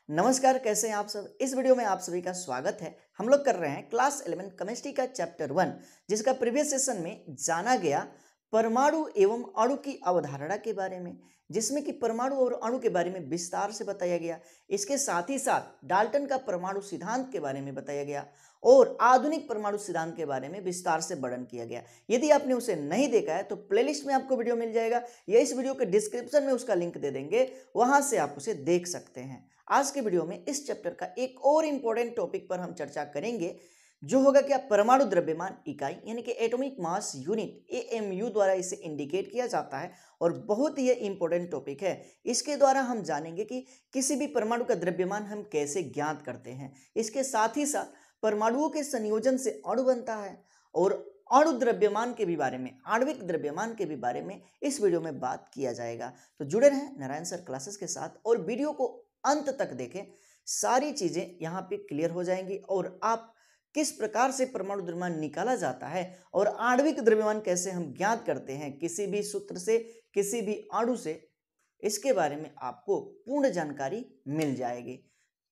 नमस्कार, कैसे हैं आप सब। इस वीडियो में आप सभी का स्वागत है। हम लोग कर रहे हैं क्लास 11 केमिस्ट्री का चैप्टर 1, जिसका प्रीवियस सेशन में जाना गया परमाणु एवं अणु की अवधारणा के बारे में, जिसमें कि परमाणु और अणु के बारे में विस्तार से बताया गया। इसके साथ ही साथ डाल्टन का परमाणु सिद्धांत के बारे में बताया गया और आधुनिक परमाणु सिद्धांत के बारे में विस्तार से वर्णन किया गया। यदि आपने उसे नहीं देखा है तो प्लेलिस्ट में आपको वीडियो मिल जाएगा या इस वीडियो के डिस्क्रिप्शन में उसका लिंक दे देंगे, वहां से आप उसे देख सकते हैं। आज के वीडियो में इस चैप्टर का एक और इंपॉर्टेंट टॉपिक पर हम चर्चा करेंगे, जो होगा क्या, परमाणु द्रव्यमान इकाई यानी कि एटॉमिक मास यूनिट, एएमयू द्वारा इसे इंडिकेट किया जाता है और बहुत ही इंपॉर्टेंट टॉपिक है। इसके द्वारा हम जानेंगे कि किसी भी परमाणु का द्रव्यमान हम कैसे ज्ञात करते हैं। इसके साथ ही साथ परमाणुओं के संयोजन से अणु बनता है और अणु द्रव्यमान के भी बारे में, आणविक द्रव्यमान के भी बारे में इस वीडियो में बात किया जाएगा। तो जुड़े रहें नारायण सर क्लासेस के साथ और वीडियो को अंत तक देखें। सारी चीजें यहाँ पे क्लियर हो जाएंगी और आप किस प्रकार से परमाणु द्रव्यमान निकाला जाता है और आणविक द्रव्यमान कैसे हम ज्ञात करते हैं किसी भी सूत्र से, किसी भी अणु से, इसके बारे में आपको पूर्ण जानकारी मिल जाएगी।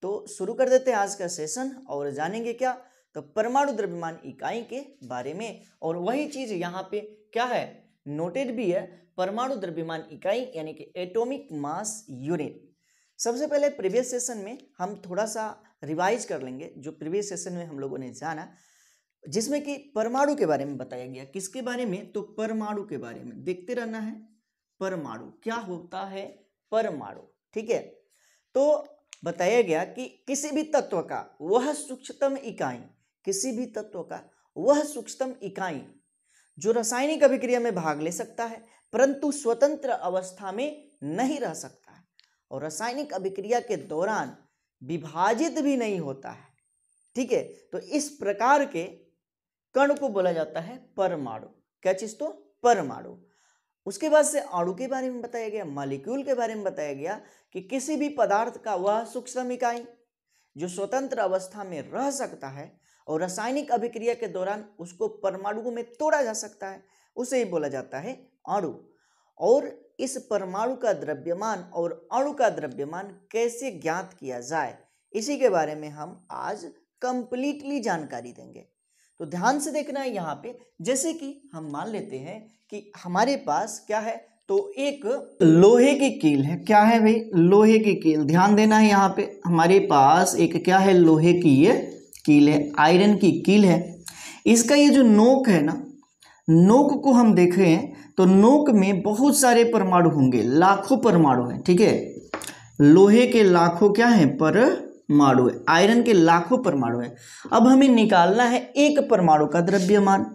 तो शुरू कर देते हैं आज का सेशन और जानेंगे क्या, तो परमाणु द्रव्यमान इकाई के बारे में। और वही चीज यहाँ पे क्या है, नोटेड भी है, परमाणु द्रव्यमान इकाई यानी कि एटॉमिक मास यूनिट। सबसे पहले प्रीवियस सेशन में हम थोड़ा सा रिवाइज कर लेंगे जो प्रीवियस सेशन में हम लोगों ने जाना, जिसमें कि परमाणु के बारे में बताया गया। किसके बारे में, तो परमाणु के बारे में। देखते रहना है परमाणु क्या होता है, परमाणु, ठीक है। तो बताया गया कि किसी भी तत्व का वह सूक्ष्मतम इकाई, किसी भी तत्व का वह सूक्ष्मतम इकाई जो रासायनिक अभिक्रिया में भाग ले सकता है परंतु स्वतंत्र अवस्था में नहीं रह सकता है और रासायनिक अभिक्रिया के दौरान विभाजित भी नहीं होता है, ठीक है। तो इस प्रकार के कण को बोला जाता है परमाणु। क्या चीज, तो परमाणु। उसके बाद से अणु के बारे में बताया गया, मॉलिक्यूल के बारे में बताया गया कि किसी भी पदार्थ का वह सूक्ष्म इकाई जो स्वतंत्र अवस्था में रह सकता है और रासायनिक अभिक्रिया के दौरान उसको परमाणुओं में तोड़ा जा सकता है, उसे ही बोला जाता है अणु। और इस परमाणु का द्रव्यमान और अणु का द्रव्यमान कैसे ज्ञात किया जाए, इसी के बारे में हम आज कंप्लीटली जानकारी देंगे। तो ध्यान से देखना है यहाँ पे। जैसे कि हम मान लेते हैं कि हमारे पास क्या है, तो एक लोहे की कील है। क्या है भाई, लोहे की कील। ध्यान देना है यहाँ पे, हमारे पास एक क्या है, लोहे की ये कील है, आयरन की कील है। इसका ये जो नोक है ना, नोक को हम देख रहे हैं तो नोक में बहुत सारे परमाणु होंगे, लाखों परमाणु हैं, ठीक है। लोहे के लाखों क्या है, परमाणु है, आयरन के लाखों परमाणु है। अब हमें निकालना है एक परमाणु का द्रव्यमान।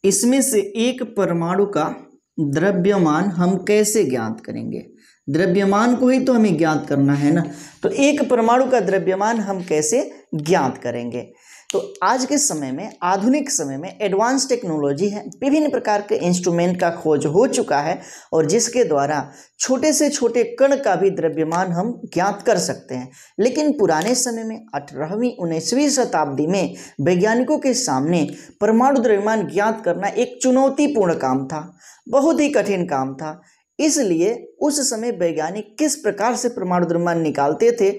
इसमें से एक परमाणु का द्रव्यमान हम कैसे ज्ञात करेंगे, द्रव्यमान को ही तो हमें ज्ञात करना है ना। तो एक परमाणु का द्रव्यमान हम कैसे ज्ञात करेंगे, तो आज के समय में, आधुनिक समय में एडवांस टेक्नोलॉजी है, विभिन्न प्रकार के इंस्ट्रूमेंट का खोज हो चुका है और जिसके द्वारा छोटे से छोटे कण का भी द्रव्यमान हम ज्ञात कर सकते हैं। लेकिन पुराने समय में 18वीं 19वीं शताब्दी में वैज्ञानिकों के सामने परमाणु द्रव्यमान ज्ञात करना एक चुनौतीपूर्ण काम था, बहुत ही कठिन काम था। इसलिए उस समय वैज्ञानिक किस प्रकार से परमाणु द्रव्यमान निकालते थे,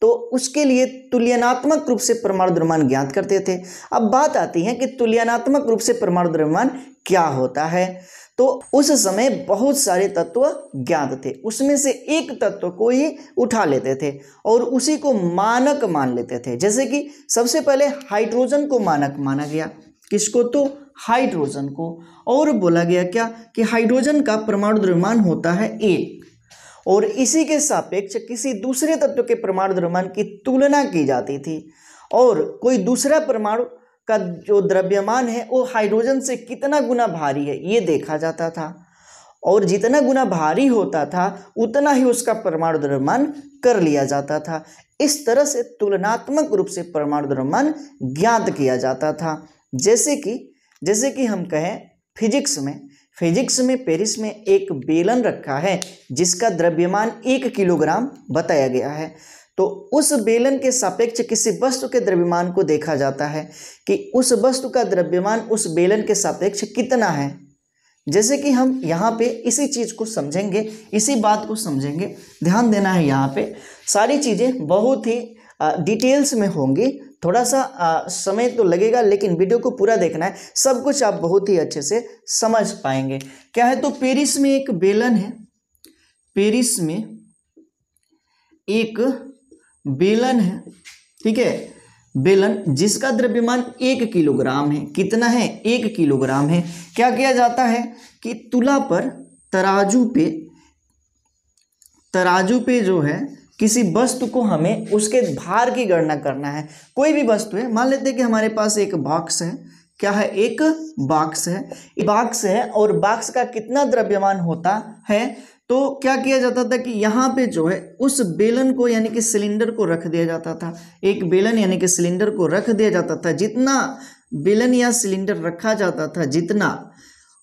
तो उसके लिए तुलनात्मक रूप से परमाणु द्रव्यमान ज्ञात करते थे। अब बात आती है कि तुलनात्मक रूप से परमाणु द्रव्यमान क्या होता है। तो उस समय बहुत सारे तत्व ज्ञात थे, उसमें से एक तत्व को ही उठा लेते थे और उसी को मानक मान लेते थे। जैसे कि सबसे पहले हाइड्रोजन को मानक माना गया। किसको, तो हाइड्रोजन को। और बोला गया क्या, कि हाइड्रोजन का परमाणु द्रव्यमान होता है 1 और इसी के सापेक्ष किसी दूसरे तत्व के परमाणु द्रव्यमान की तुलना की जाती थी और कोई दूसरा परमाणु का जो द्रव्यमान है वो हाइड्रोजन से कितना गुना भारी है ये देखा जाता था और जितना गुना भारी होता था उतना ही उसका परमाणु द्रव्यमान कर लिया जाता था। इस तरह से तुलनात्मक रूप से परमाणु द्रव्यमान ज्ञात किया जाता था। जैसे कि हम कहें फिजिक्स में पेरिस में एक बेलन रखा है जिसका द्रव्यमान 1 किलोग्राम बताया गया है। तो उस बेलन के सापेक्ष किसी वस्तु के द्रव्यमान को देखा जाता है कि उस वस्तु का द्रव्यमान उस बेलन के सापेक्ष कितना है। जैसे कि हम यहाँ पे इसी चीज़ को समझेंगे, इसी बात को समझेंगे, ध्यान देना है। यहाँ पे सारी चीज़ें बहुत ही डिटेल्स में होंगी, थोड़ा सा समय तो लगेगा, लेकिन वीडियो को पूरा देखना है, सब कुछ आप बहुत ही अच्छे से समझ पाएंगे। क्या है, तो पेरिस में एक बेलन है, पेरिस में एक बेलन है, ठीक है, बेलन जिसका द्रव्यमान 1 किलोग्राम है। कितना है? 1 किलोग्राम है। क्या किया जाता है कि तुला पर, तराजू पे जो है किसी वस्तु को हमें उसके भार की गणना करना है। कोई भी वस्तु है, मान लेते हैं कि हमारे पास एक बॉक्स है। क्या है? एक बॉक्स है, बॉक्स है और बॉक्स का कितना द्रव्यमान होता है, तो क्या किया जाता था कि यहाँ पे जो है उस बेलन को यानी कि सिलेंडर को रख दिया जाता था। एक बेलन यानी कि सिलेंडर को रख दिया जाता था। जितना बेलन या सिलेंडर रखा जाता था, जितना,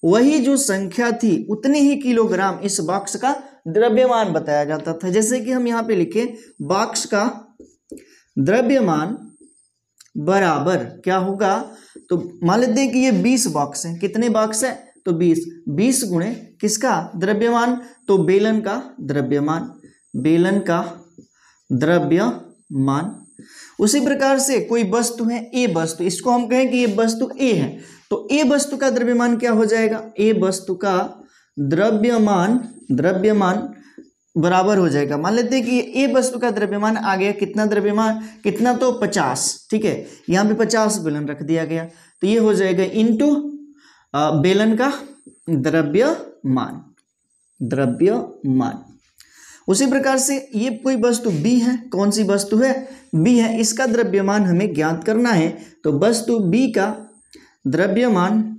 वही जो संख्या थी उतने ही किलोग्राम इस बॉक्स का द्रव्यमान बताया जाता था। जैसे कि हम यहाँ पे लिखे, बॉक्स का द्रव्यमान बराबर क्या होगा, तो मान लेते हैं कि ये 20 बॉक्स हैं। कितने बॉक्स हैं? तो 20 गुणे किसका द्रव्यमान, तो बेलन का द्रव्यमान, बेलन का द्रव्यमान। उसी प्रकार से कोई वस्तु है, ए वस्तु, इसको हम कहें कि ये वस्तु ए है, तो ए वस्तु का द्रव्यमान क्या हो जाएगा, ए वस्तु का द्रव्यमान बराबर हो जाएगा, मान लेते हैं कि ए वस्तु का द्रव्यमान आ गया, कितना द्रव्यमान, कितना, तो 50, ठीक है, यहाँ पे 50 बेलन रख दिया गया, तो ये हो जाएगा इनटू बेलन का द्रव्यमान। उसी प्रकार से ये कोई वस्तु बी है, कौन सी वस्तु है, बी है, इसका द्रव्यमान हमें ज्ञात करना है, तो वस्तु बी का द्रव्यमान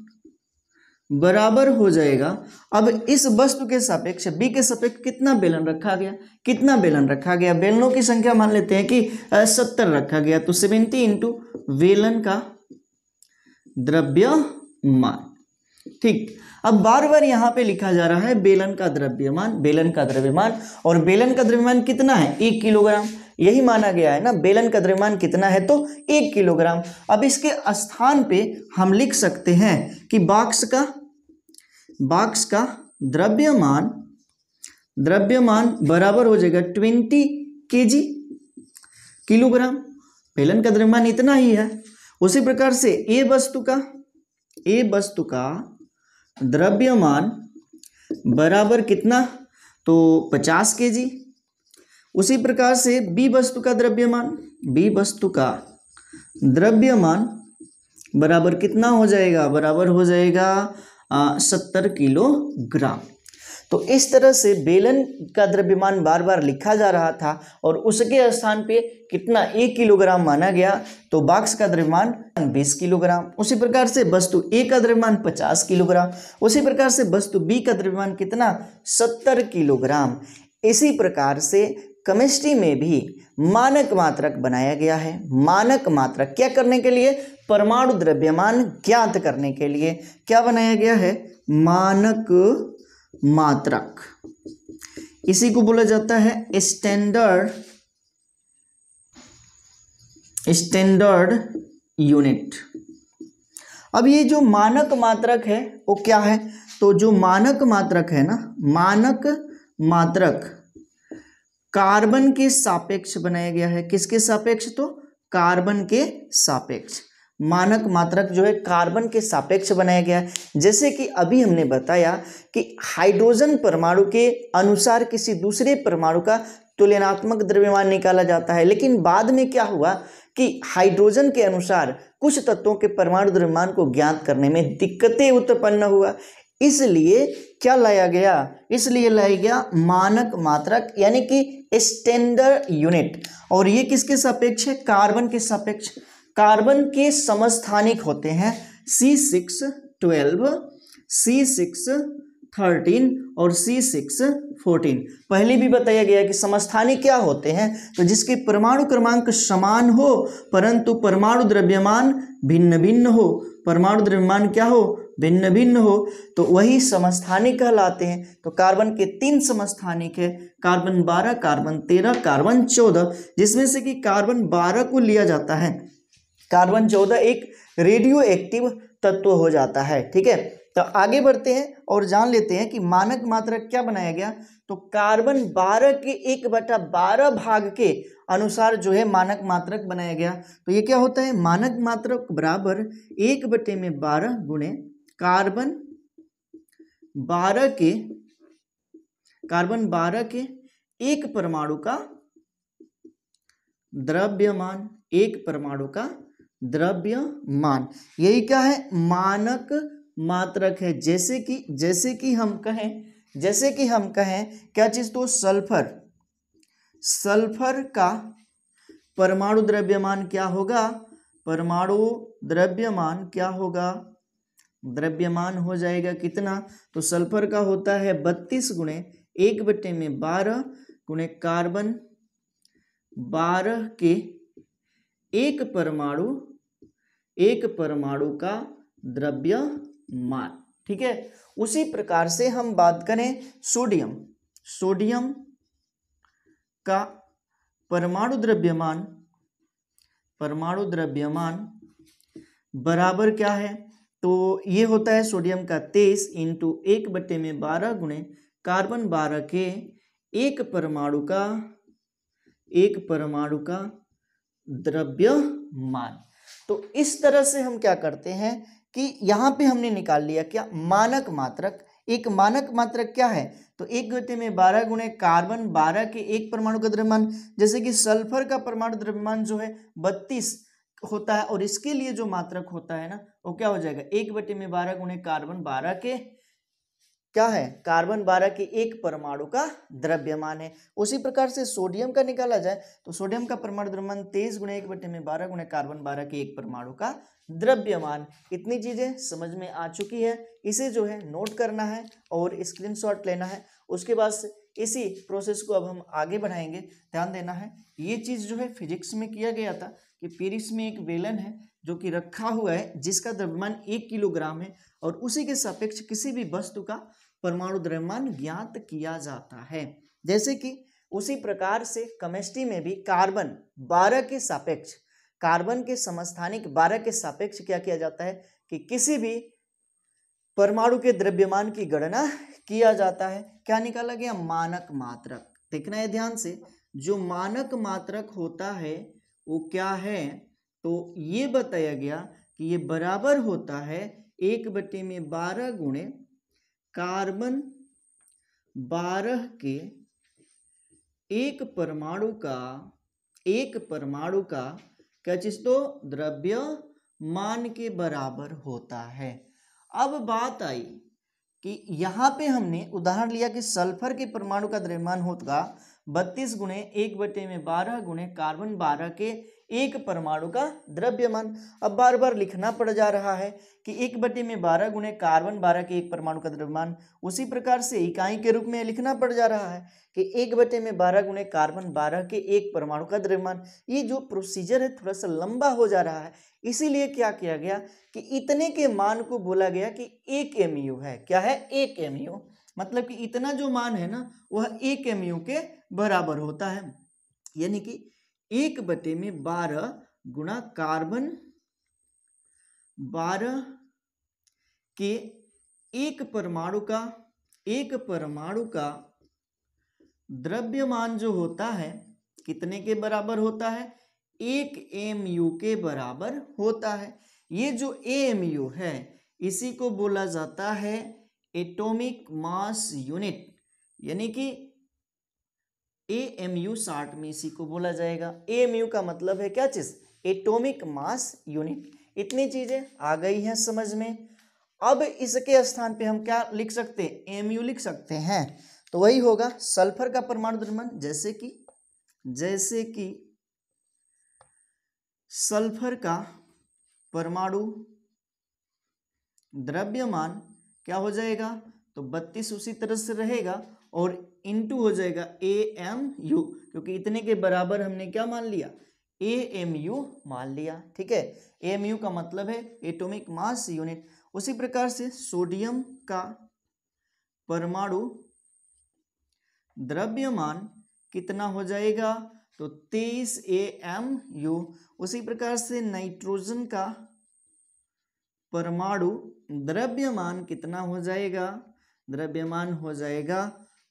बराबर हो जाएगा। अब इस वस्तु के सापेक्ष, बी के सापेक्ष कितना बेलन रखा गया, कितना बेलन रखा गया, बेलनों की संख्या मान लेते हैं कि 70 रखा गया, तो 70 इंटू बेलन का द्रव्यमान। ठीक, अब बार बार यहाँ पे लिखा जा रहा है बेलन का द्रव्यमान, बेलन का द्रव्यमान, और बेलन का द्रव्यमान कितना है, 1 किलोग्राम, यही माना गया है ना, बेलन का द्रव्यमान कितना है, तो 1 किलोग्राम। अब इसके स्थान पे हम लिख सकते हैं कि बॉक्स का द्रव्यमान बराबर हो जाएगा 20 kg, किलोग्राम, बेलन का द्रव्यमान इतना ही है। उसी प्रकार से ए वस्तु का द्रव्यमान बराबर कितना, तो 50 kg। उसी प्रकार से बी वस्तु का द्रव्यमान बराबर कितना हो जाएगा, बराबर हो जाएगा 70 किलोग्राम। तो इस तरह से बेलन का द्रव्यमान बार बार लिखा जा रहा था और उसके स्थान पे कितना, 1 किलोग्राम माना गया, तो बॉक्स का द्रव्यमान 20 किलोग्राम। उसी प्रकार से वस्तु ए का द्रव्यमान 50 किलोग्राम, उसी प्रकार से वस्तु बी का द्रव्यमान कितना, 70 किलोग्राम। इसी प्रकार से केमिस्ट्री में भी मानक मात्रक बनाया गया है। मानक मात्रक क्या करने के लिए, परमाणु द्रव्यमान ज्ञात करने के लिए क्या बनाया गया है, मानक मात्रक। इसी को बोला जाता है स्टैंडर्ड यूनिट। अब ये जो मानक मात्रक है वो क्या है, तो जो मानक मात्रक है ना, मानक मात्रक कार्बन के सापेक्ष बनाया गया है। किसके सापेक्ष, तो कार्बन के सापेक्ष। मानक मात्रक जो है कार्बन के सापेक्ष बनाया गया है। जैसे कि अभी हमने बताया कि हाइड्रोजन परमाणु के अनुसार किसी दूसरे परमाणु का तुलनात्मक द्रव्यमान निकाला जाता है, लेकिन बाद में क्या हुआ कि हाइड्रोजन के अनुसार कुछ तत्वों के परमाणु द्रव्यमान को ज्ञात करने में दिक्कतें उत्पन्न हुआ, इसलिए क्या लाया गया, इसलिए लाया गया मानक मात्रक यानी कि स्टैंडर्ड यूनिट। और ये किसके सापेक्ष है, कार्बन के सापेक्ष। कार्बन के समस्थानिक होते हैं C612, C613 और C614। पहले भी बताया गया कि समस्थानिक क्या होते हैं, तो जिसके परमाणु क्रमांक समान हो परंतु परमाणु द्रव्यमान भिन्न भिन्न हो, परमाणु द्रव्यमान क्या हो, भिन्न भिन्न हो, तो वही समस्थानिक कहलाते हैं। तो कार्बन के 3 समस्थानिक है, कार्बन 12, कार्बन 13, कार्बन 14, जिसमें से कि कार्बन 12 को लिया जाता है, कार्बन 14 एक रेडियो एक्टिव तत्व हो जाता है, ठीक है। तो आगे बढ़ते हैं और जान लेते हैं कि मानक मात्रक क्या बनाया गया। तो कार्बन 12 के 1/12 भाग के अनुसार जो है मानक मात्रक बनाया गया। तो ये क्या होता है, मानक मात्रक बराबर 1/12 गुणे कार्बन 12 के एक परमाणु का द्रव्यमान, एक परमाणु का द्रव्यमान, यही क्या है, मानक मात्रक है। जैसे कि हम कहें क्या चीज, तो सल्फर का परमाणु द्रव्यमान क्या होगा, परमाणु द्रव्यमान क्या होगा, द्रव्यमान हो जाएगा कितना, तो सल्फर का होता है 32 गुणे 1/12 गुणे कार्बन 12 के एक परमाणु का द्रव्यमान। ठीक है, उसी प्रकार से हम बात करें सोडियम का परमाणु द्रव्यमान बराबर क्या है, तो ये होता है सोडियम का 23 इंटू 1/12 गुणे कार्बन 12 के एक परमाणु का द्रव्यमान। तो इस तरह से हम क्या करते हैं कि यहाँ पे हमने निकाल लिया क्या, मानक मात्रक। एक मानक मात्रक क्या है, तो 1/12 गुणे कार्बन 12 के एक परमाणु का द्रव्यमान। जैसे कि सल्फर का परमाणु द्रव्यमान जो है 32 होता है, और इसके लिए जो मात्रक होता है ना, वो क्या हो जाएगा, 1/12 गुणे कार्बन 12 के क्या है, कार्बन 12 के एक परमाणु का द्रव्यमान है। उसी प्रकार से सोडियम का निकाला जाए तो सोडियम का परमाणु द्रव्यमान 23 गुणे 1/12 गुणे कार्बन 12 के एक परमाणु का द्रव्यमान। इतनी चीजें समझ में आ चुकी है, इसे जो है नोट करना है और स्क्रीनशॉट लेना है। उसके बाद इसी प्रोसेस को अब हम आगे बढ़ाएंगे। ध्यान देना है, ये चीज जो है फिजिक्स में किया गया था कि पेरिस में एक बेलन है जो कि रखा हुआ है, जिसका द्रव्यमान 1 किलोग्राम है, और उसी के सापेक्ष किसी भी वस्तु का परमाणु द्रव्यमान ज्ञात किया जाता है। जैसे कि उसी प्रकार से केमिस्ट्री में भी कार्बन 12 के सापेक्ष, कार्बन के समस्थानिक 12 के सापेक्ष क्या किया जाता है कि किसी भी परमाणु के द्रव्यमान की गणना किया जाता है। क्या निकाला गया, मानक मात्रक। देखना है ध्यान से, जो मानक मात्रक होता है वो क्या है, तो ये बताया गया कि ये बराबर होता है 1/12 गुणे कार्बन 12 के एक परमाणु का क्या चीज, तो द्रव्यमान के बराबर होता है। अब बात आई कि यहाँ पे हमने उदाहरण लिया कि सल्फर के परमाणु का द्रव्यमान होगा 32 गुणे 1/12 गुणे कार्बन 12 के एक परमाणु का द्रव्यमान। अब बार बार लिखना पड़ जा रहा है कि 1/12 गुणे कार्बन 12 के एक परमाणु का द्रव्यमान। उसी प्रकार से इकाई के रूप में लिखना पड़ जा रहा है कि 1/12 गुणे कार्बन 12 के एक परमाणु का द्रव्यमान। ये जो प्रोसीजर है थोड़ा सा लंबा हो जा रहा है, इसीलिए क्या किया गया कि इतने के मान को बोला गया कि 1 mu है। क्या है, 1 mu, मतलब कि इतना जो मान है ना वह 1 mu के बराबर होता है। यानी कि 1/12 गुणा कार्बन 12 के एक परमाणु का द्रव्यमान जो होता है कितने के बराबर होता है, 1 mu के बराबर होता है। ये जो AMU है इसी को बोला जाता है एटॉमिक मास यूनिट, यानी कि AMU शॉर्ट में इसी को बोला जाएगा। AMU का मतलब है क्या चीज, एटॉमिक मास यूनिट। इतनी चीजें आ गई हैं समझ में। अब इसके स्थान पे हम क्या लिख सकते हैं, AMU लिख सकते हैं, तो वही होगा सल्फर का परमाणु द्रव्यमान। जैसे कि सल्फर का परमाणु द्रव्यमान क्या हो जाएगा, तो 32 उसी तरह से रहेगा और इनटू हो जाएगा AMU, क्योंकि इतने के बराबर हमने क्या मान लिया, AMU मान लिया। ठीक है, AMU का मतलब है एटॉमिक मास यूनिट। उसी प्रकार से सोडियम का परमाणु द्रव्यमान कितना हो जाएगा, तो 23 AMU। उसी प्रकार से नाइट्रोजन का परमाणु द्रव्यमान कितना हो जाएगा, द्रव्यमान हो जाएगा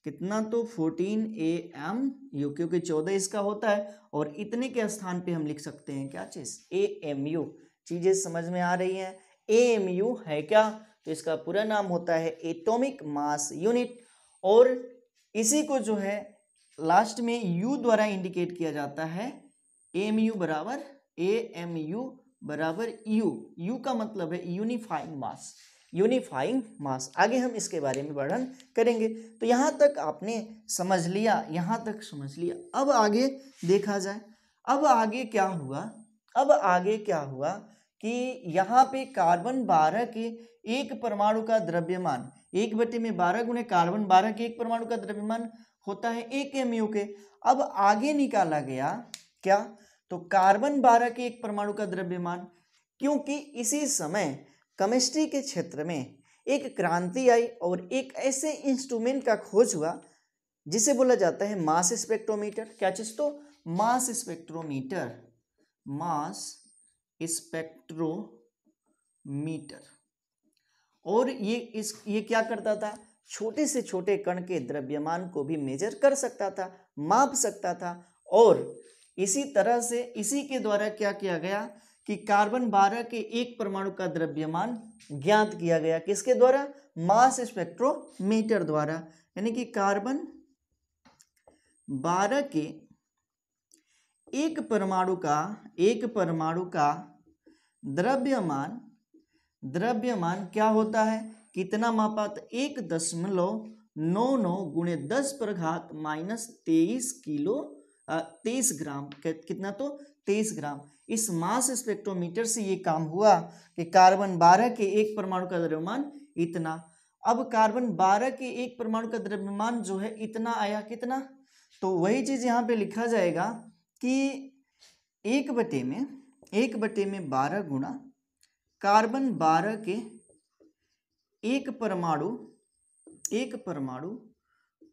कितना, तो 14 AMU, क्योंकि 14 इसका होता है और इतने के स्थान पे हम लिख सकते हैं क्या चीज, AMU। चीजें समझ में आ रही हैं। AMU है क्या, तो इसका पूरा नाम होता है एटॉमिक मास यूनिट, और इसी को जो है लास्ट में U द्वारा इंडिकेट किया जाता है। AMU बराबर U का मतलब है यूनिफाइंग मास, यूनिफाइंग मास। आगे हम इसके बारे में वर्णन करेंगे। तो यहाँ तक आपने समझ लिया, यहाँ तक समझ लिया। अब आगे देखा जाए, अब आगे क्या हुआ, अब आगे क्या हुआ कि यहाँ पे कार्बन 12 के एक परमाणु का द्रव्यमान 1/12 गुणे कार्बन 12 के एक परमाणु का द्रव्यमान होता है 1 MU के। अब आगे निकाला गया क्या, तो कार्बन 12 के एक परमाणु का द्रव्यमान, क्योंकि इसी समय केमिस्ट्री के क्षेत्र में एक क्रांति आई और एक ऐसे इंस्ट्रूमेंट का खोज हुआ जिसे बोला जाता है मास स्पेक्ट्रोमीटर। क्या चीज, तो मास स्पेक्ट्रोमीटर, मास स्पेक्ट्रोमीटर। और ये क्या करता था, छोटे से छोटे कण के द्रव्यमान को भी मेजर कर सकता था, माप सकता था। और इसी तरह से इसी के द्वारा क्या किया गया कि कार्बन 12 के एक परमाणु का द्रव्यमान ज्ञात किया गया, किसके द्वारा, मास स्पेक्ट्रोमीटर द्वारा। यानी कि कार्बन 12 के एक परमाणु का द्रव्यमान क्या होता है, कितना मापा, 1.99 गुणे 10 पर घात -23 ग्राम, कितना, तो 23 ग्राम। इस मास स्पेक्ट्रोमीटर से ये काम हुआ कि कार्बन 12 के एक परमाणु का द्रव्यमान इतना। अब कार्बन 12 के एक परमाणु का द्रव्यमान जो है इतना आया, कितना, तो वही चीज यहाँ पे लिखा जाएगा कि 1/12 गुणा कार्बन 12 के एक परमाणु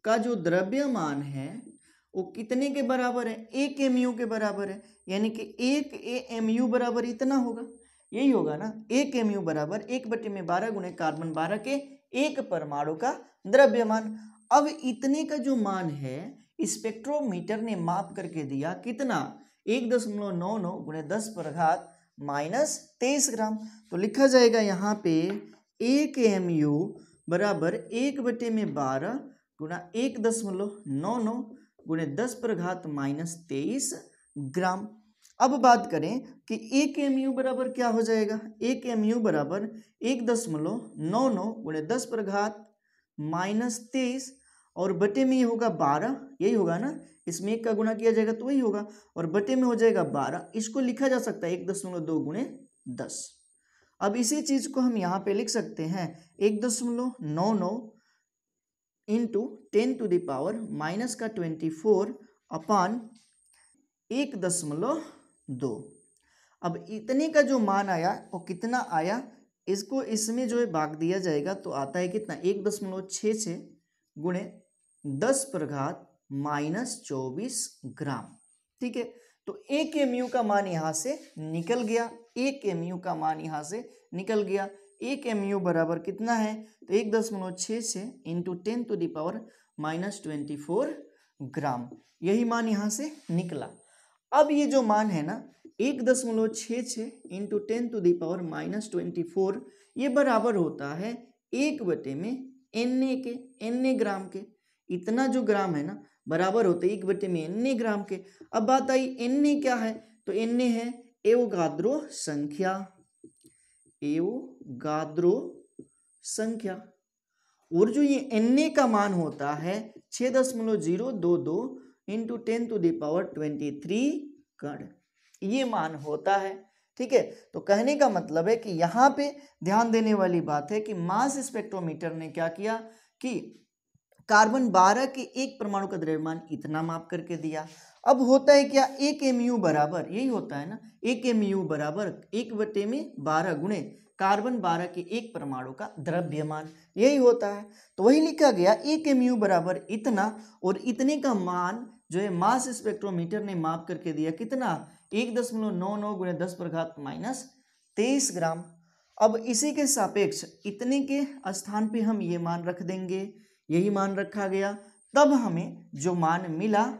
का जो द्रव्यमान है वो कितने के बराबर है, 1 MU के बराबर है। यानी कि 1 AMU बराबर इतना होगा, यही होगा ना, 1 MU बराबर 1/12 गुणे कार्बन 12 के एक परमाणु का द्रव्यमान। अब इतने का जो मान है स्पेक्ट्रोमीटर ने माप करके दिया, कितना, 1.99 गुणे 10 पर घात -23 ग्राम। तो लिखा जाएगा यहाँ पे 1 MU बराबर 1/12 गुणा 1.99 गुणे 10 पर घात -23 ग्राम। अब बात करें कि 1 MU बराबर क्या हो जाएगा, 1 MU बराबर 1.99 गुणे 10 पर घात -23 और बटे में ये होगा 12, यही होगा ना, इसमें 1 का गुणा किया जाएगा तो वही होगा, और बटे में हो जाएगा 12। इसको लिखा जा सकता है 1.2 गुणे 10। अब इसी चीज को हम यहाँ पे लिख सकते हैं 1.99 इंटू 10 टू द पावर -24 अपान 1.2। अब इतने का जो मान आया वो कितना आया, इसको इसमें जो है भाग दिया जाएगा तो आता है कितना, 1.66 गुणे 10 पर घात -24 ग्राम। ठीक है, तो 1 MU का मान यहाँ से निकल गया, 1 MU का मान यहाँ से निकल गया। 1 MU बराबर कितना है, तो 1.66 इंटू 10 टू द पावर -24 ग्राम, यही मान यहाँ से निकला। अब ये जो मान है ना 1.66 इंटू 10 टू द पावर -24, ये बराबर होता है 1 में Na ग्राम के। इतना जो ग्राम है ना बराबर होता है 1 में Na ग्राम के। अब बात आई Na क्या है, तो Na है एवोगाद्रो संख्या। और जो ये Na का मान होता है 6.022 इंटू 10 टू द पावर 23 कण, ये मान होता है। ठीक है, तो कहने का मतलब है कि यहाँ पे ध्यान देने वाली बात है कि मास स्पेक्ट्रोमीटर ने क्या किया कि कार्बन 12 के एक परमाणु का द्रव्यमान इतना माप करके दिया। अब होता है क्या, 1 MU बराबर, यही होता है ना, 1 MU बराबर 1/12 गुणे कार्बन 12 के एक परमाणु का द्रव्यमान, यही होता है। तो वही लिखा गया 1 MU बराबर इतना, और इतने का मान जो है मास स्पेक्ट्रोमीटर ने माप करके दिया कितना, 1.99 गुणे 10 पर घात -23 ग्राम। अब इसी के सापेक्ष इतने के स्थान पे हम ये मान रख देंगे, यही मान रखा गया, तब हमें जो मान मिला,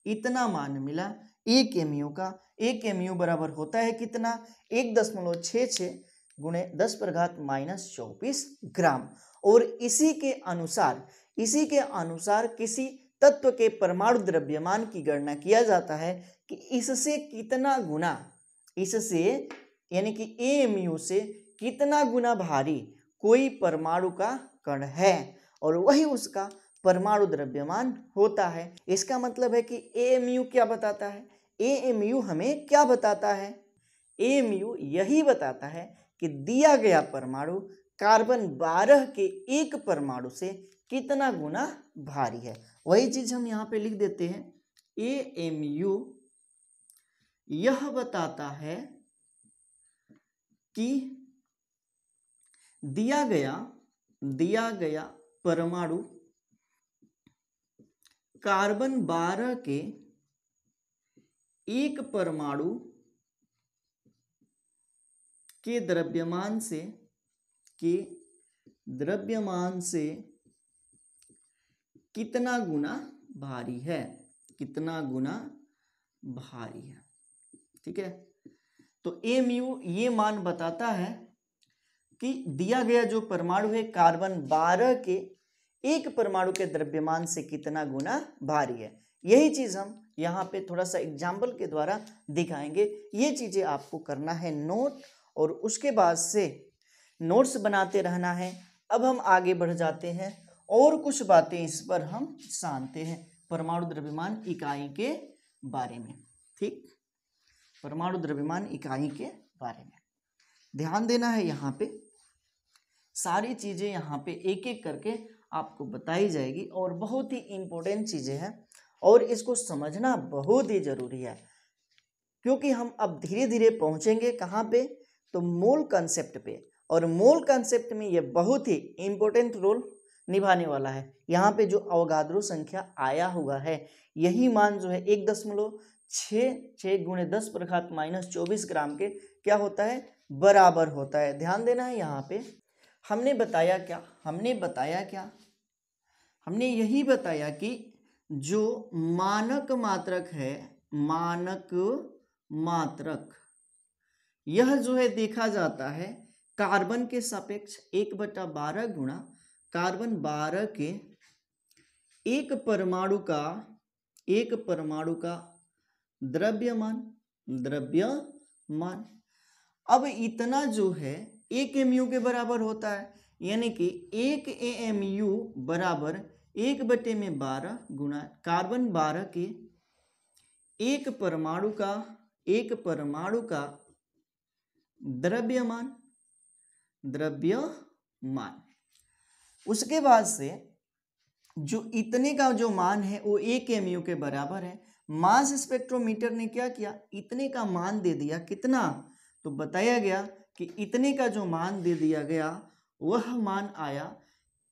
इतना मान मिला 1 mu का। 1 mu बराबर होता है कितना, 1.66 गुणे 10⁻⁻24 ग्राम। और इसी के अनुसार किसी तत्व के परमाणु द्रव्यमान की गणना किया जाता है कि इससे कितना गुना, इससे यानी कि AMU से कितना गुना भारी कोई परमाणु का कण है, और वही उसका परमाणु द्रव्यमान होता है। इसका मतलब है कि AMU क्या बताता है, AMU हमें क्या बताता है, AMU यही बताता है कि दिया गया परमाणु कार्बन 12 के एक परमाणु से कितना गुना भारी है। वही चीज हम यहाँ पे लिख देते हैं, AMU यह बताता है कि दिया गया परमाणु कार्बन 12 के एक परमाणु के द्रव्यमान से कितना गुना भारी है, कितना गुना भारी है। ठीक है, तो AMU ये मान बताता है कि दिया गया जो परमाणु है कार्बन 12 के एक परमाणु के द्रव्यमान से कितना गुना भारी है। यही चीज हम यहाँ पे थोड़ा सा एग्जाम्पल के द्वारा दिखाएंगे। ये चीजें आपको करना है नोट, और उसके बाद से नोट्स बनाते रहना है। अब हम आगे बढ़ जाते हैं और कुछ बातें इस पर हम जानते हैं परमाणु द्रव्यमान इकाई के बारे में। ठीक, परमाणु द्रव्यमान इकाई के बारे में ध्यान देना है। यहाँ पे सारी चीजें यहाँ पे एक एक करके आपको बताई जाएगी, और बहुत ही इंपॉर्टेंट चीजें हैं, और इसको समझना बहुत ही जरूरी है, क्योंकि हम अब धीरे धीरे पहुंचेंगे कहाँ पे, तो मोल कंसेप्ट पे। और मोल कंसेप्ट में ये बहुत ही इंपॉर्टेंट रोल निभाने वाला है। यहाँ पे जो अवगाद्रो संख्या आया हुआ है, यही मान जो है 1.66 गुणे 10⁻⁻24 ग्राम के क्या होता है, बराबर होता है। ध्यान देना है। यहाँ पे हमने बताया क्या, हमने यही बताया कि जो मानक मात्रक है, मानक मात्रक यह जो है देखा जाता है कार्बन के सापेक्ष 1/12 गुणा कार्बन 12 के एक परमाणु का द्रव्यमान। अब इतना जो है 1 mu के बराबर होता है, यानी कि 1 AMU बराबर 1/12 गुणा कार्बन 12 के एक परमाणु का द्रव्यमान। उसके बाद से जो इतने का जो मान है वो 1 mu के बराबर है। मास स्पेक्ट्रोमीटर ने क्या किया, इतने का मान दे दिया, कितना, तो बताया गया कि इतने का जो मान दे दिया गया वह मान आया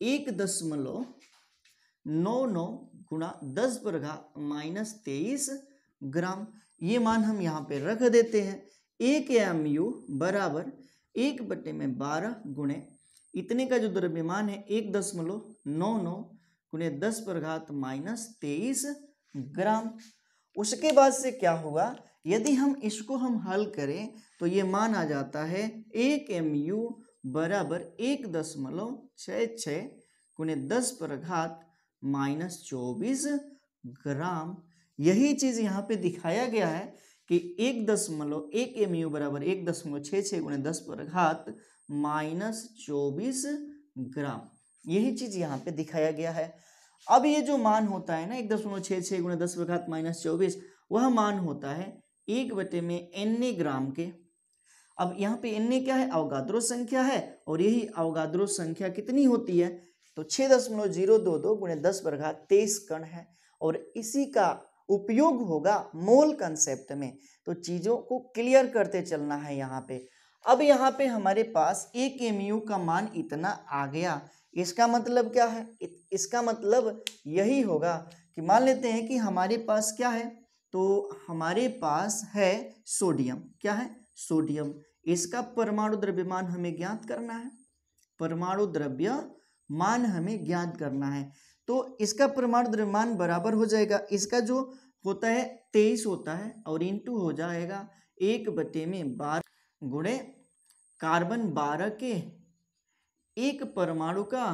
1.99 गुणा 10⁻⁻23 ग्राम। ये मान हम यहाँ पे रख देते हैं। 1 AMU बराबर 1/12 गुणे इतने का जो द्रव्यमान है 1.99 गुणे 10⁻⁻23 ग्राम। उसके बाद से क्या हुआ, यदि हम इसको हल करें तो ये मान आ जाता है 1 MU बराबर 1.66 गुणे 10⁻⁻24 ग्राम। यही चीज यहाँ पे दिखाया गया है कि 1 MU बराबर 1.66 गुणे 10⁻⁻24 ग्राम। यही चीज यहाँ पे दिखाया गया है। अब ये जो मान होता है ना 1.66 गुणे 10⁻⁻24, वह मान होता है 1/Na ग्राम के। अब यहाँ पे Na क्या है, अवगाद्रो संख्या है, और यही अवगाद्रो संख्या कितनी होती है, तो 6.022 गुणे 10⁻23 कण है, और इसी का उपयोग होगा मोल कंसेप्ट में। तो चीजों को क्लियर करते चलना है यहाँ पे। अब यहाँ पे हमारे पास 1 MU का मान इतना आ गया। इसका मतलब क्या है, इसका मतलब यही होगा कि मान लेते हैं कि हमारे पास क्या है, तो हमारे पास है सोडियम। क्या है, सोडियम। इसका परमाणु द्रव्यमान हमें ज्ञात करना है, परमाणु द्रव्यमान हमें ज्ञात करना है। तो इसका परमाणु द्रव्यमान बराबर हो जाएगा, इसका जो होता है 23 होता है और इंटू हो जाएगा 1/12 गुणे कार्बन 12 के एक परमाणु का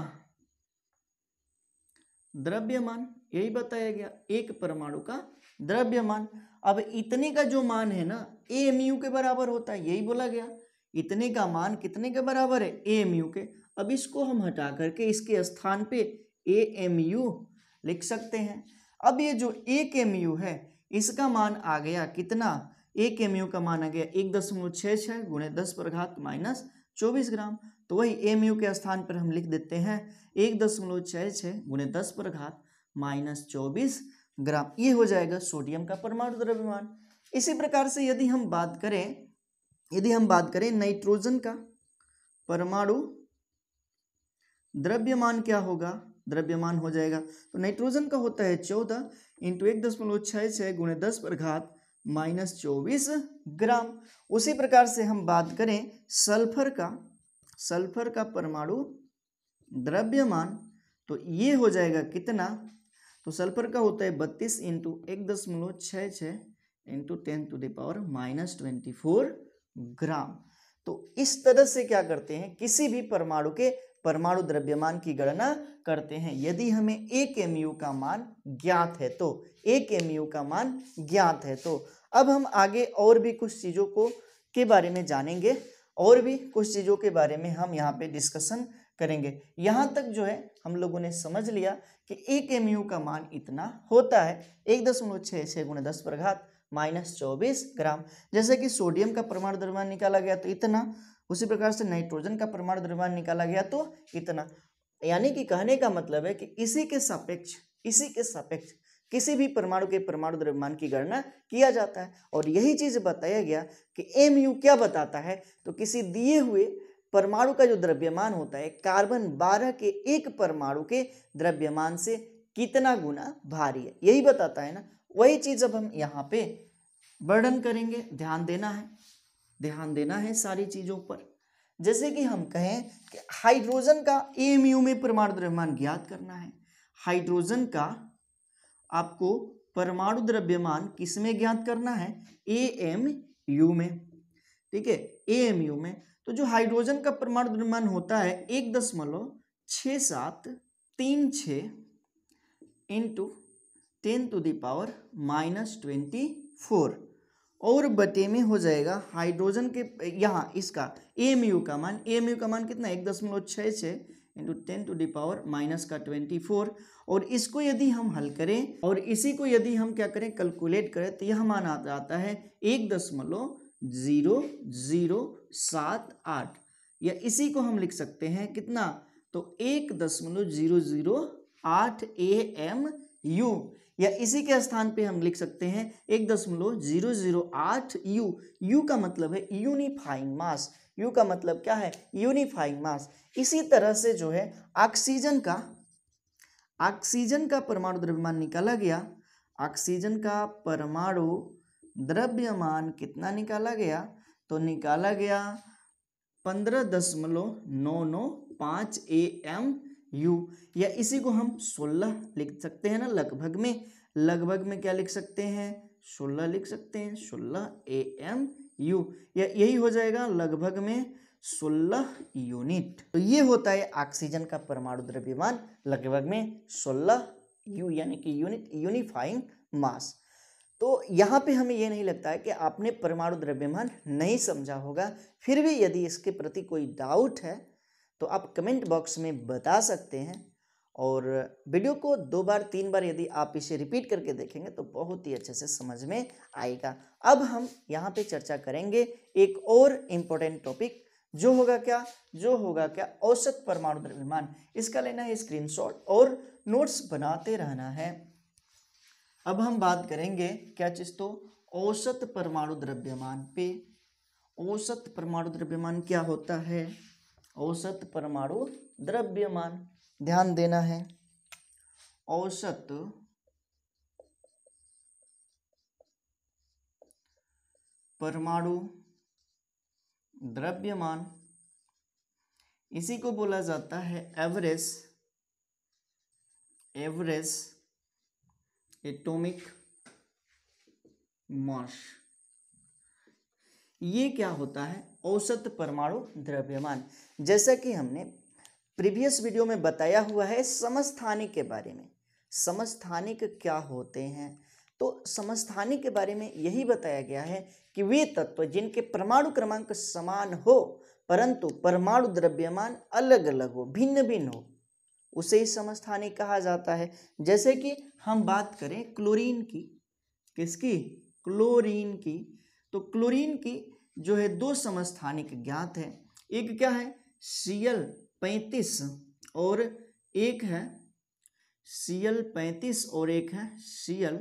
द्रव्यमान, यही बताया गया, एक परमाणु का द्रव्यमान। अब इतने का जो मान है ना AMU के बराबर होता है, यही बोला गया, इतने का मान कितने के बराबर है, AMU के। अब इसको हम हटा करके इसके स्थान पे AMU लिख सकते हैं। अब ये जो 1 MU है इसका मान आ गया कितना, 1 MU का मान आ गया 1.66 गुणे 10⁻⁻24 ग्राम। तो वही AMU के स्थान पर हम लिख देते हैं 1.66 गुणे 10⁻⁻24 ग्राम। ये हो जाएगा सोडियम का परमाणु द्रव्यमान। इसी प्रकार से यदि हम बात करें नाइट्रोजन का परमाणु द्रव्यमान क्या होगा, द्रव्यमान हो जाएगा, तो नाइट्रोजन का होता है 14 इंटू 1.66 गुणे 10⁻⁻24 ग्राम। उसी प्रकार से हम बात करें सल्फर का परमाणु द्रव्यमान, तो ये हो जाएगा कितना, तो सल्फर का होता है 32 इंटू 1.66 इंटू 10⁻⁻24 ग्राम। तो इस तरह से क्या करते हैं, किसी भी परमाणु के परमाणु द्रव्यमान की गणना करते हैं यदि हमें 1 MU का मान ज्ञात है तो, 1 MU का मान ज्ञात है तो। अब हम आगे और भी कुछ चीज़ों के बारे में जानेंगे, और भी कुछ चीज़ों के बारे में हम यहाँ पे डिस्कशन करेंगे। यहाँ तक जो है हम लोगों ने समझ लिया कि 1 MU का मान इतना होता है 1.66 गुणे 10⁻⁻24 ग्राम। जैसे कि सोडियम का परमाणु द्रव्यमान निकाला गया तो इतना, उसी प्रकार से नाइट्रोजन का परमाणु द्रव्यमान निकाला गया तो इतना। यानी कि कहने का मतलब है कि इसी के सापेक्ष किसी भी परमाणु के परमाणु द्रव्यमान की गणना किया जाता है। और यही चीज बताया गया कि MU क्या बताता है, तो किसी दिए हुए परमाणु का जो द्रव्यमान होता है कार्बन 12 के एक परमाणु के द्रव्यमान से कितना गुना भारी है, यही बताता है ना। वही चीज अब हम यहाँ पे वर्णन करेंगे, ध्यान देना है सारी चीजों पर। जैसे कि हम कहें कि हाइड्रोजन का AMU में परमाणु द्रव्यमान ज्ञात करना है। हाइड्रोजन का आपको परमाणु द्रव्यमान किस में ज्ञात करना है, AMU में, ठीक है, AMU में। तो जो हाइड्रोजन का परमाणु द्रव्यमान होता है 1.6736 इंटू 10⁻⁻24 और बटे में हो जाएगा हाइड्रोजन के, यहाँ इसका AMU का मान कितना, 1.66 इंटू 10⁻⁻24। और इसको यदि हम हल करें और इसी को यदि हम क्या करें, कैलकुलेट करें, तो यह मान आ जाता है 1.0078, या इसी को हम लिख सकते हैं कितना, तो 1.008 AMU, या इसी के स्थान पे हम लिख सकते हैं 1.008 U का मतलब है यूनिफाइंग मास, U का मतलब क्या है, यूनिफाइंग मास। इसी तरह से जो है ऑक्सीजन का परमाणु द्रव्यमान निकाला गया, ऑक्सीजन का परमाणु द्रव्यमान कितना निकाला गया, तो निकाला गया 15.995 AMU, या इसी को हम 16 लिख सकते हैं ना, लगभग में क्या लिख सकते हैं, 16 लिख सकते हैं, 16 AMU, या यही हो जाएगा लगभग में 16 यूनिट। तो ये होता है ऑक्सीजन का परमाणु द्रव्यमान, लगभग में 16 U यानी कि यूनिट, यूनिफाइंग मास। तो यहाँ पे हमें ये नहीं लगता है कि आपने परमाणु द्रव्यमान नहीं समझा होगा। फिर भी यदि इसके प्रति कोई डाउट है तो आप कमेंट बॉक्स में बता सकते हैं, और वीडियो को 2 बार 3 बार यदि आप इसे रिपीट करके देखेंगे तो बहुत ही अच्छे से समझ में आएगा। अब हम यहाँ पे चर्चा करेंगे एक और इम्पोर्टेंट टॉपिक, जो होगा क्या, औसत परमाणु द्रव्यमान। इसका लेना है स्क्रीनशॉट और नोट्स बनाते रहना है। अब हम बात करेंगे क्या चीज, तो औसत परमाणु द्रव्यमान पे। औसत परमाणु द्रव्यमान क्या होता है, औसत परमाणु द्रव्यमान, ध्यान देना है, औसत परमाणु द्रव्यमान, इसी को बोला जाता है एवरेज एटॉमिक मास। ये क्या होता है? औसत परमाणु द्रव्यमान। जैसा कि हमने प्रीवियस वीडियो में बताया हुआ है समस्थानिक के बारे में। समस्थानिक क्या होते हैं? तो समस्थानिक के बारे में यही बताया गया है कि वे तत्व जिनके परमाणु क्रमांक समान हो परंतु परमाणु द्रव्यमान अलग अलग हो, भिन्न भिन्न हो, उसे ही समस्थानिक कहा जाता है। जैसे कि हम बात करें क्लोरीन की, किसकी? क्लोरीन की। तो क्लोरीन की जो है दो समस्थानिक ज्ञात है, एक क्या है Cl35 और एक है Cl35 और एक है Cl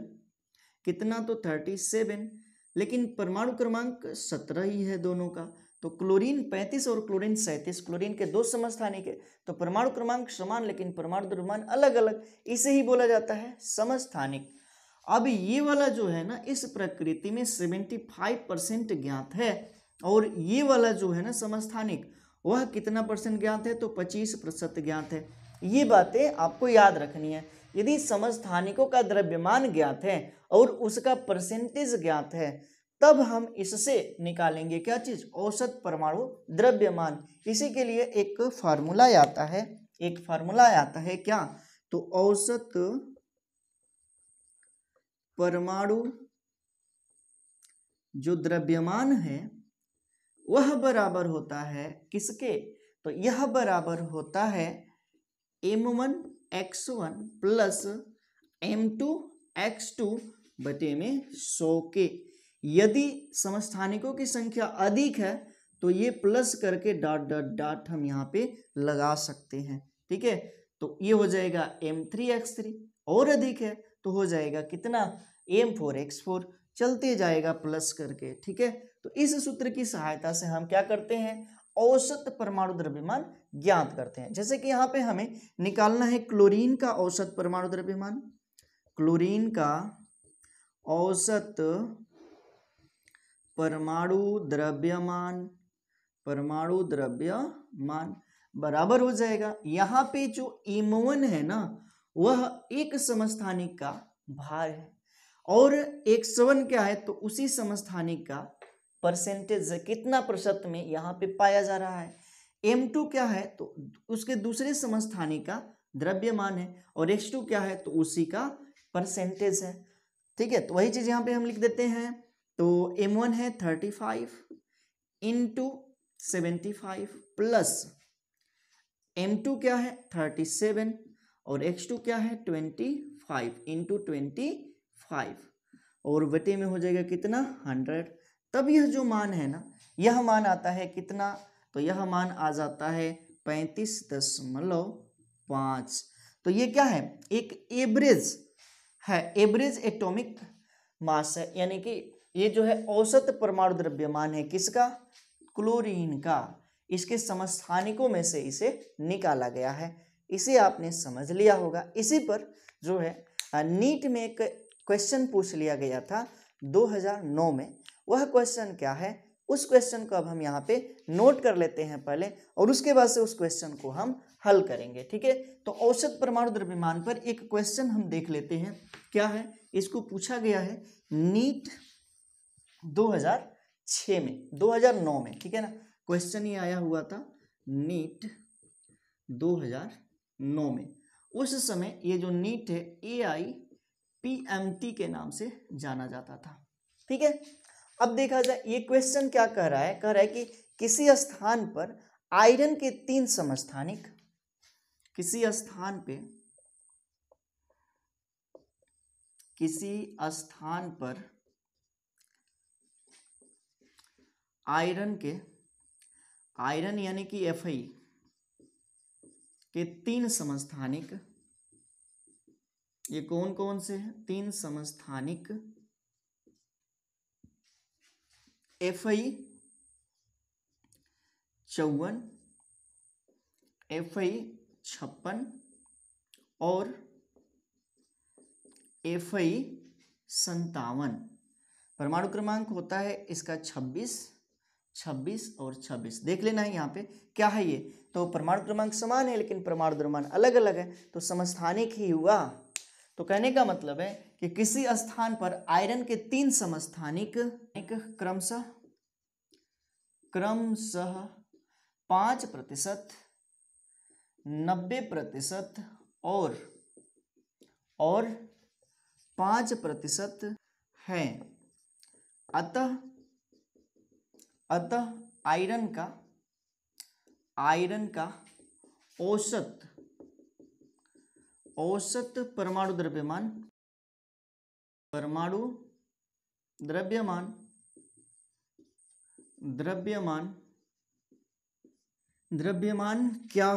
कितना तो 37, लेकिन परमाणु क्रमांक 17 ही है दोनों का। तो क्लोरीन 35 और क्लोरीन 37, क्लोरीन के दो समस्थानिक है तो परमाणु क्रमांक समान लेकिन परमाणु द्रव्यमान अलग अलग, इसे ही बोला जाता है समस्थानिक। अब ये वाला जो है ना इस प्रकृति में 75% ज्ञात है और ये वाला जो है ना समस्थानिक वह कितना परसेंट ज्ञात है? तो 25% ज्ञात है। ये बातें आपको याद रखनी है। यदि समस्थानिकों का द्रव्यमान ज्ञात है और उसका परसेंटेज ज्ञात है तब हम इससे निकालेंगे क्या चीज? औसत परमाणु द्रव्यमान। इसी के लिए एक फार्मूला आता है, क्या? तो औसत परमाणु जो द्रव्यमान है वह बराबर होता है किसके? तो यह बराबर होता है m1x1 प्लस m2x2 बटे में 100 के। यदि समस्थानिकों की संख्या अधिक है तो ये प्लस करके डॉट डॉट डॉट हम यहाँ पे लगा सकते हैं, ठीक है। तो ये हो जाएगा m3x3, और अधिक है तो हो जाएगा कितना? m4x4, चलते जाएगा प्लस करके, ठीक है। तो इस सूत्र की सहायता से हम क्या करते हैं? औसत परमाणु द्रव्यमान ज्ञात करते हैं। जैसे कि यहाँ पे हमें निकालना है क्लोरीन का औसत परमाणु द्रव्यमान। क्लोरीन का औसत परमाणु द्रव्यमान बराबर हो जाएगा, यहाँ पे जो m1 है ना वह एक समस्थानिक का भार है और x1 क्या है? तो उसी समस्थानिक का परसेंटेज कितना प्रतिशत में यहाँ पे पाया जा रहा है। m2 क्या है? तो उसके दूसरे समस्थानिक का द्रव्यमान है और x2 क्या है? तो उसी का परसेंटेज है, ठीक है। तो वही चीज यहाँ पे हम लिख देते हैं। तो m1 है 35 इंटू 75 प्लस m2 क्या है? 37 और x2 क्या है? 25 इंटू 25 और बटे में हो जाएगा कितना? 100। तब यह जो मान है ना यह मान आता है कितना? तो यह मान आ जाता है 35.5। तो ये क्या है? एक एवरेज है, एवरेज एटॉमिक मास है, यानी कि ये जो है औसत परमाणु द्रव्यमान है किसका? क्लोरीन का। इसके समस्थानिकों में से इसे निकाला गया है, इसे आपने समझ लिया होगा। इसी पर जो है नीट में एक क्वेश्चन पूछ लिया गया था 2009 में। वह क्वेश्चन क्या है? उस क्वेश्चन को अब हम यहाँ पे नोट कर लेते हैं पहले और उसके बाद से उस क्वेश्चन को हम हल करेंगे, ठीक है। तो औसत परमाणु द्रव्यमान पर एक क्वेश्चन हम देख लेते हैं, क्या है? इसको पूछा गया है नीट 2006 में, 2009 में, ठीक है ना। क्वेश्चन ये आया हुआ था नीट 2009 में। उस समय ये जो नीट है AIPMT के नाम से जाना जाता था, ठीक है। अब देखा जाए ये क्वेश्चन क्या कह रहा है? कह रहा है कि किसी स्थान पर आयरन के 3 समस्थानिक, किसी स्थान पर आयरन यानी कि Fe के 3 समस्थानिक, ये कौन कौन से हैं? 3 समस्थानिक Fe54, Fe56 और Fe57। परमाणु क्रमांक होता है इसका 26 26 और 26 देख लेना है यहाँ पे क्या है ये। तो परमाणु क्रमांक समान है लेकिन परमाणु द्रव्यमान अलग अलग है, तो समस्थानिक ही हुआ। तो कहने का मतलब है कि किसी स्थान पर आयरन के 3 समस्थानिक क्रमशः 5%, 90% और 5% है। अतः आयरन का औसत परमाणु द्रव्यमान क्या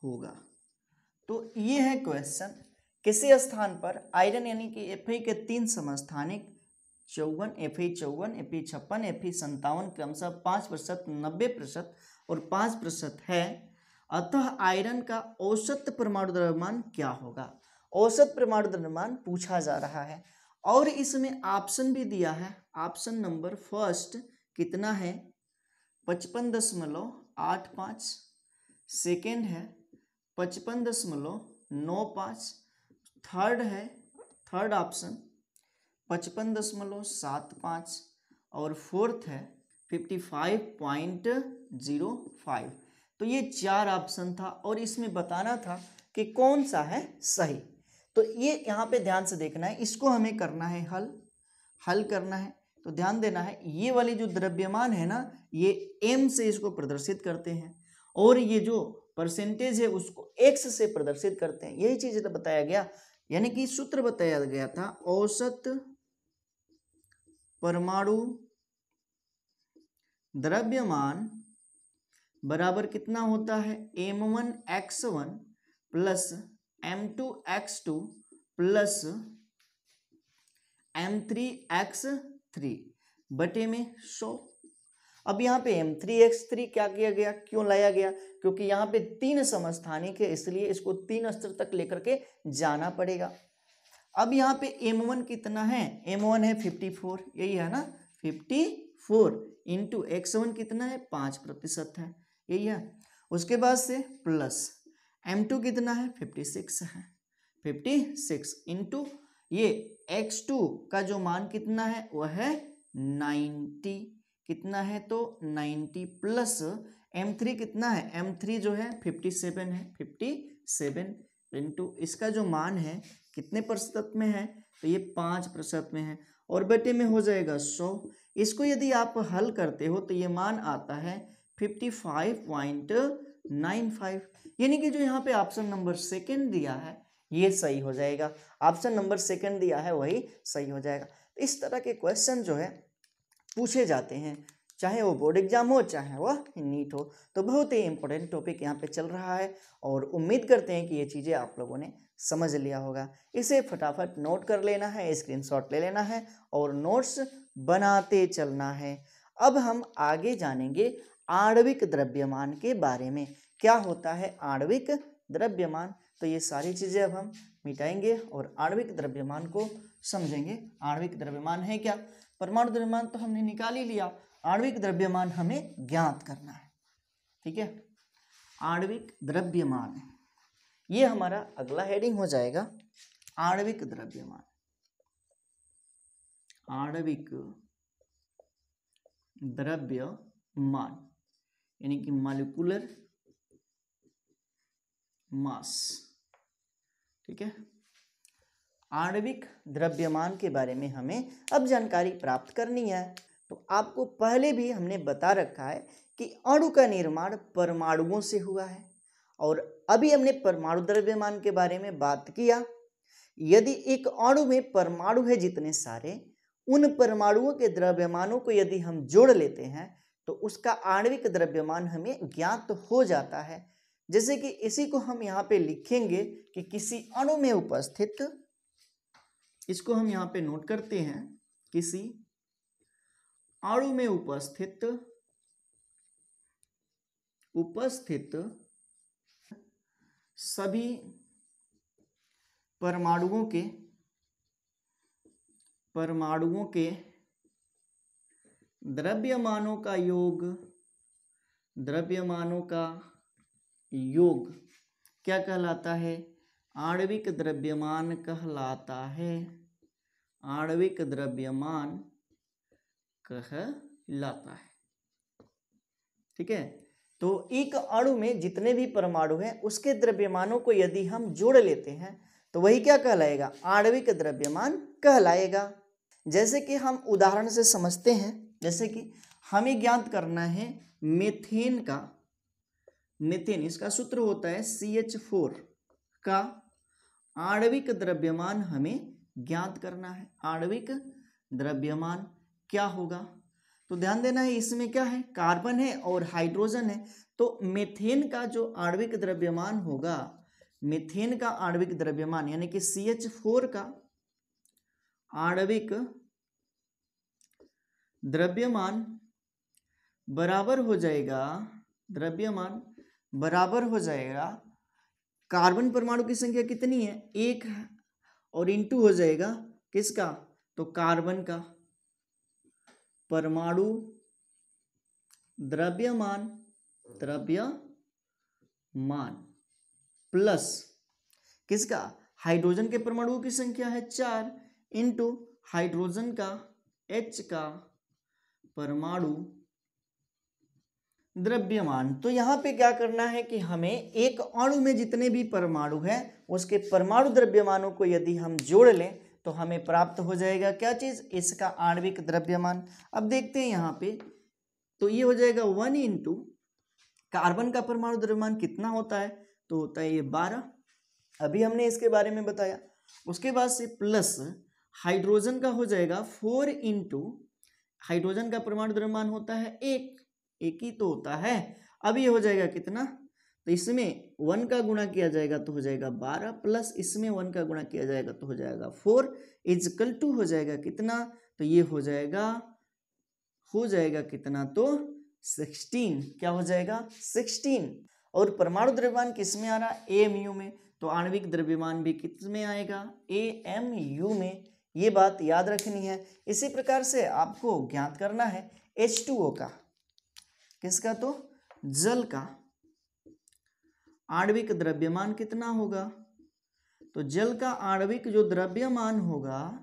होगा। तो ये है क्वेश्चन। किसी स्थान पर आयरन यानी कि Fe के 3 समस्थानिक 54, Fe 54, Fe 56, Fe 57 क्रमशः 5%, 90% और 5% है। अतः आयरन का औसत परमाणु द्रव्यमान क्या होगा। औसत परमाणु द्रव्यमान पूछा जा रहा है और इसमें ऑप्शन भी दिया है। ऑप्शन नंबर फर्स्ट कितना है 55.85, सेकेंड है 55.95, थर्ड ऑप्शन 55.75 और फोर्थ है 55.05। तो ये 4 ऑप्शन था और इसमें बताना था कि कौन सा है सही। तो ये यहाँ पे ध्यान से देखना है, इसको हमें करना है हल करना है। तो ध्यान देना है, ये वाली जो द्रव्यमान है ना, ये m से इसको प्रदर्शित करते हैं और ये जो परसेंटेज है उसको x से प्रदर्शित करते हैं। यही चीज बताया गया, यानी कि सूत्र बताया गया था औसत परमाणु द्रव्यमान बराबर कितना होता है m1x1 plus m2x2 plus m3x3 बटे में 100। अब यहाँ पे m3x3 क्या किया गया, क्यों लाया गया, क्योंकि यहाँ पे 3 समस्थानिक है इसलिए इसको 3 स्तर तक लेकर के जाना पड़ेगा। अब यहाँ पे m1 कितना है, m1 है 54, यही है ना 54 इंटू x1 कितना है 5% है, यही है। उसके बाद से प्लस m2 कितना है 56 है, 56 इंटू ये x2 का जो मान कितना है वह है 90, कितना है तो 90 प्लस m3 कितना है, m3 जो है 57 है, 57 इंटू इसका जो मान है कितने प्रतिशत में है तो ये 5% में है और बटे में हो जाएगा 100। इसको यदि आप हल करते हो तो ये मान आता है 55.95, यानी कि जो यहाँ पे ऑप्शन नंबर सेकंड दिया है ये सही हो जाएगा। ऑप्शन नंबर सेकंड दिया है वही सही हो जाएगा। इस तरह के क्वेश्चन जो है पूछे जाते हैं, चाहे वो बोर्ड एग्जाम हो चाहे वह नीट हो। तो बहुत ही इंपॉर्टेंट टॉपिक यहाँ पे चल रहा है और उम्मीद करते हैं कि ये चीज़ें आप लोगों ने समझ लिया होगा। इसे फटाफट नोट कर लेना है, स्क्रीनशॉट ले लेना है और नोट्स बनाते चलना है। अब हम आगे जानेंगे आणविक द्रव्यमान के बारे में। क्या होता है आणविक द्रव्यमान, तो ये सारी चीज़ें अब हम मिटाएंगे और आणविक द्रव्यमान को समझेंगे। आणविक द्रव्यमान है क्या, परमाणु द्रव्यमान तो हमने निकाल ही लिया, आणविक द्रव्यमान हमें ज्ञात करना है। ठीक है, आणविक द्रव्यमान ये हमारा अगला हेडिंग हो जाएगा। आणविक द्रव्यमान, आणविक द्रव्यमान यानी कि मॉलिक्यूलर मास। ठीक है, आणविक द्रव्यमान के बारे में हमें अब जानकारी प्राप्त करनी है। तो आपको पहले भी हमने बता रखा है कि अणु का निर्माण परमाणुओं से हुआ है और अभी हमने परमाणु द्रव्यमान के बारे में बात किया। यदि एक अणु में परमाणु है जितने सारे, उन परमाणुओं के द्रव्यमानों को यदि हम जोड़ लेते हैं तो उसका आणविक द्रव्यमान हमें ज्ञात हो जाता है। जैसे कि इसी को हम यहाँ पे लिखेंगे कि किसी अणु में उपस्थित, इसको हम यहाँ पे नोट करते हैं, किसी अणु में उपस्थित सभी परमाणुओं के द्रव्यमानों का योग, द्रव्यमानों का योग क्या कहलाता है? आणविक द्रव्यमान कहलाता है, आणविक द्रव्यमान कहलाता है। ठीक है, तो एक अणु में जितने भी परमाणु हैं उसके द्रव्यमानों को यदि हम जोड़ लेते हैं तो वही क्या कहलाएगा? आणविक द्रव्यमान कहलाएगा। जैसे कि हम उदाहरण से समझते हैं, जैसे कि हमें ज्ञात करना है मीथेन का, मीथेन इसका सूत्र होता है CH4 का आणविक द्रव्यमान हमें ज्ञात करना है। आणविक द्रव्यमान क्या होगा? तो ध्यान देना है, इसमें क्या है? कार्बन है और हाइड्रोजन है। तो मीथेन का जो आणविक द्रव्यमान होगा, मीथेन का आणविक द्रव्यमान यानी कि CH4 का आणविक द्रव्यमान बराबर हो जाएगा, द्रव्यमान बराबर हो जाएगा, कार्बन परमाणु की संख्या कितनी है? 1 है, और इंटू हो जाएगा किसका? तो कार्बन का परमाणु द्रव्यमान, द्रव्यमान प्लस किसका? हाइड्रोजन के परमाणुओं की संख्या है 4 इंटू हाइड्रोजन का H का परमाणु द्रव्यमान। तो यहाँ पे क्या करना है कि हमें एक अणु में जितने भी परमाणु हैं उसके परमाणु द्रव्यमानों को यदि हम जोड़ लें तो हमें प्राप्त हो जाएगा क्या चीज? इसका आणविक द्रव्यमान। अब देखते हैं यहाँ पे, तो ये हो जाएगा 1 इंटू कार्बन का परमाणु द्रव्यमान कितना होता है? तो होता है ये 12, अभी हमने इसके बारे में बताया। उसके बाद से प्लस हाइड्रोजन का हो जाएगा 4 इंटू, हाइड्रोजन का परमाणु द्रव्यमान होता है 1 ही तो होता है। अब ये हो जाएगा कितना? तो इसमें 1 का गुणा किया जाएगा तो हो जाएगा 12, प्लस इसमें 1 का गुणा किया जाएगा तो हो जाएगा 4 इजकल टू हो जाएगा कितना? तो ये हो जाएगा कितना? तो 16। क्या हो जाएगा? 16। और परमाणु द्रव्यमान किस में आ रहा है? AMU में। तो आणविक द्रव्यमान भी किस में आएगा? AMU में। ये बात याद रखनी है। इसी प्रकार से आपको ज्ञात करना है H2O का, किसका? तो जल का आणविक द्रव्यमान कितना होगा? तो जल का आणविक जो द्रव्यमान होगा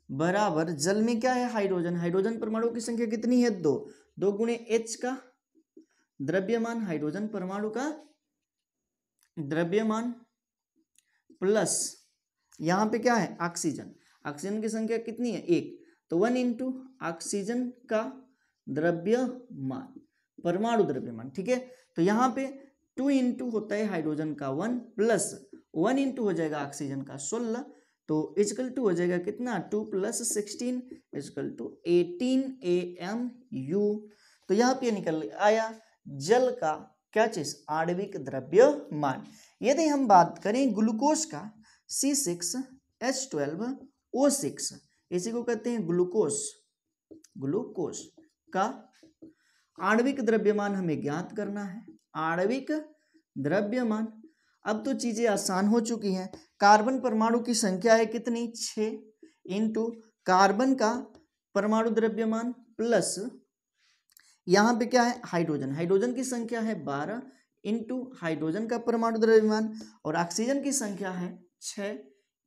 बराबर, जल में क्या है? हाइड्रोजन, हाइड्रोजन परमाणु की संख्या कितनी है? 2 गुणे H का द्रव्यमान, हाइड्रोजन परमाणु का द्रव्यमान प्लस यहाँ पे क्या है? ऑक्सीजन, ऑक्सीजन की संख्या कितनी है? 1, तो 1 इंटू ऑक्सीजन का द्रव्यमान, परमाणु द्रव्यमान। ठीक है, तो यहाँ पे 2 इंटू होता है हाइड्रोजन का 1 प्लस 1 इंटू हो जाएगा ऑक्सीजन का 16, तो इजकल टू हो जाएगा कितना? 2 प्लस 16 इजकल टू 18 AMU। तो यहाँ पे निकल आया जल का क्या चीज? आणविक द्रव्यमान। यदि हम बात करें ग्लूकोज का C6H12O6, इसी को कहते हैं ग्लूकोज, ग्लूकोज का आणविक द्रव्यमान हमें ज्ञात करना है, आणविक द्रव्यमान। अब तो चीजें आसान हो चुकी हैं। कार्बन परमाणु की संख्या है कितनी? 6 इंटू कार्बन का परमाणु द्रव्यमान प्लस यहाँ पे क्या है? हाइड्रोजन, हाइड्रोजन की संख्या है 12 इंटू हाइड्रोजन का परमाणु द्रव्यमान, और ऑक्सीजन की संख्या है 6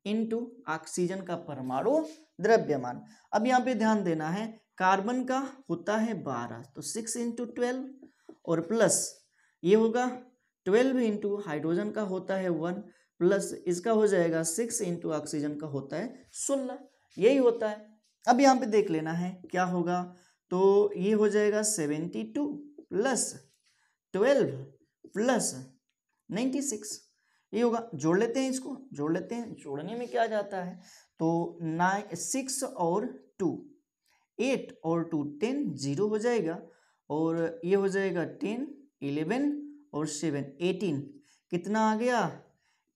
इंटू ऑक्सीजन का परमाणु द्रव्यमान। अब यहाँ पे ध्यान देना है, कार्बन का होता है 12, तो 6 इंटू 12 और प्लस ये होगा 12 इंटू हाइड्रोजन का होता है 1 प्लस इसका हो जाएगा 6 इंटू ऑक्सीजन का होता है 16, यही होता है। अब यहाँ पे देख लेना है क्या होगा, तो ये हो जाएगा 72 प्लस 12 प्लस 96, ये होगा। जोड़ लेते हैं, इसको जोड़ लेते हैं। जोड़ने में क्या जाता है, तो 6 और 2 8 और 2 10, 0 हो जाएगा, और ये हो जाएगा 10 11 और 7 18, कितना आ गया?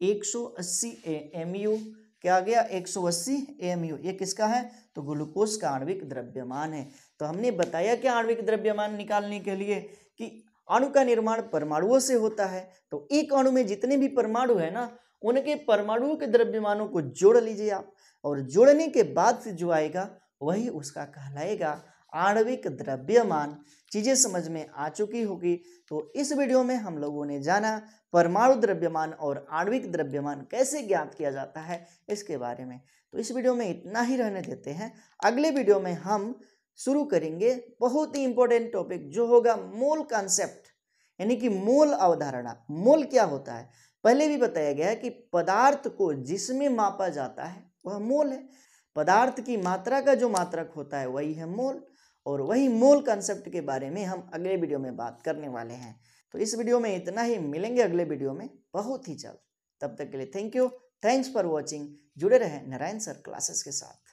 180 AMU। क्या आ गया? 180 AMU। ये किसका है? तो ग्लूकोज का आणविक द्रव्यमान है। तो हमने बताया कि आणविक द्रव्यमान निकालने के लिए कि अणु का निर्माण परमाणुओं से होता है, तो एक अणु में जितने भी परमाणु है ना, उनके परमाणुओं के द्रव्यमानों को जोड़ लीजिए आप, और जोड़ने के बाद से जो आएगा वही उसका कहलाएगा आणविक द्रव्यमान चीजें समझ में आ चुकी होगी। तो इस वीडियो में हम लोगों ने जाना परमाणु द्रव्यमान और आणविक द्रव्यमान कैसे ज्ञात किया जाता है इसके बारे में। तो इस वीडियो में इतना ही रहने देते हैं। अगले वीडियो में हम शुरू करेंगे बहुत ही इंपॉर्टेंट टॉपिक जो होगा मोल कॉन्सेप्ट, यानी कि मोल अवधारणा। मोल क्या होता है पहले भी बताया गया है कि पदार्थ को जिसमें मापा जाता है वह मोल है। पदार्थ की मात्रा का जो मात्रक होता है वही है मोल, और वही मोल कॉन्सेप्ट के बारे में हम अगले वीडियो में बात करने वाले हैं। तो इस वीडियो में इतना ही, मिलेंगे अगले वीडियो में बहुत ही जल्द। तब तक के लिए thank you, thanks for watching. जुड़े रहें नारायण सर क्लासेस के साथ।